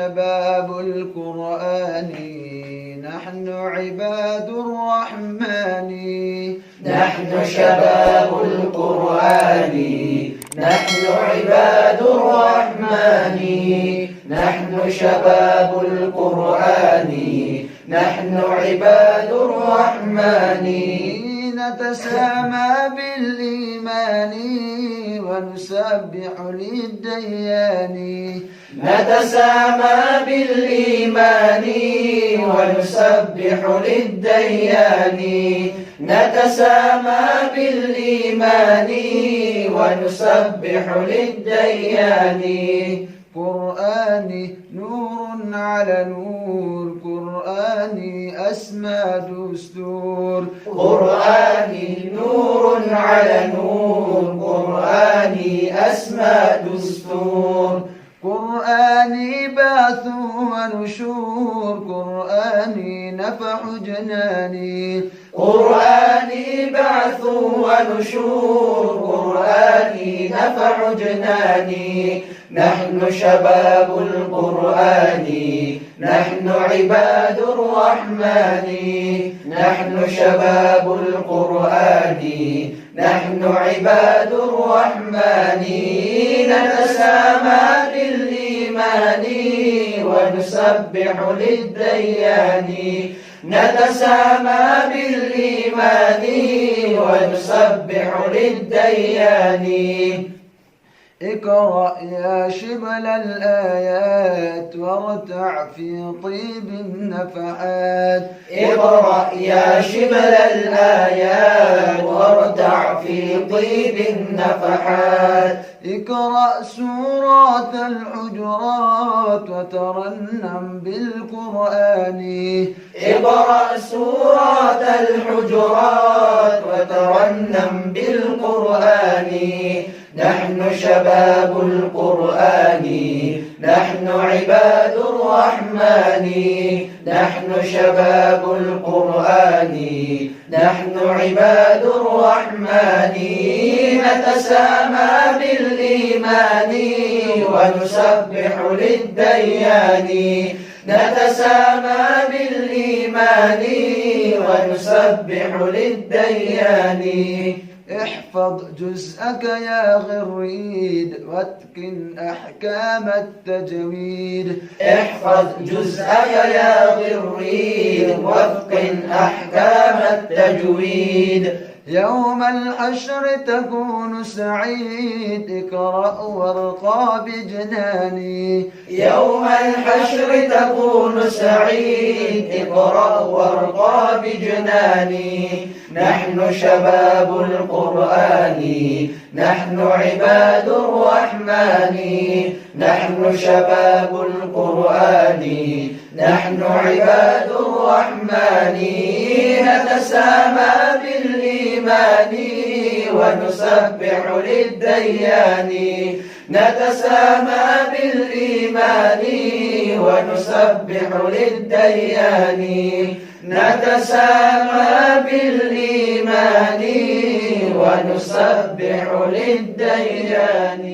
شباب القرآن نحن عباد الرحمن. نحن شباب القرآن نحن عباد الرحمن. نحن شباب القرآن نحن عباد الرحمن. نتسامى بالإيمان ونسبح للديان. نتسامى بالإيمان ونسبح للديان. نتسامى بالإيمان ونسبح للديان. قرآني نور على نور، قرآني أسمى دستور. قرآني نور على نور، قرآني أسمى دستور. قرآني بعث ونشور، قرآني نفح جناني. قرآني بعث ونشور، قرآني نفع جناني. نحن شباب القرآن نحن عباد الرحمن. نحن شباب القرآن نحن عباد الرحمن. نتسامى بالإيمان ونسبح للديان. نتسامى بالإيمان ونسبح للديان. اقرأ يا شبل الآيات وارتع في طيب النفحات. اقرأ يا شبل الآيات وارتع في طيب النفحات. اقرأ سورة الحجرات وترنم بالقرآن. اقرأ سورة الحجرات وترنم بالقرآن. نحن شباب القرآن نحن عباد الرحمن. نحن شباب القرآن نحن عباد الرحمن. نتسامى بالإيمان ونسبح للديان. نتسامى بالإيمان ونسبح للديان. احفظ جزءك يا غريد واتقن أحكام التجويد. احفظ جزءك يا غريد واتقن أحكام التجويد. يوم الحشر تكون سعيد، اقرأ وارقى بجناني. يوم الحشر تكون سعيد، اقرأ وارقى بجناني. نحن شباب القرآن نحن عباد الرحمن. نحن شباب القرآن نحن عباد الرحمن. نتسامى بالإيمان ونسبح للديان. نتسامى بالإيمان ونسبح للديان. نتسامى بالإيمان ونسبح للديان.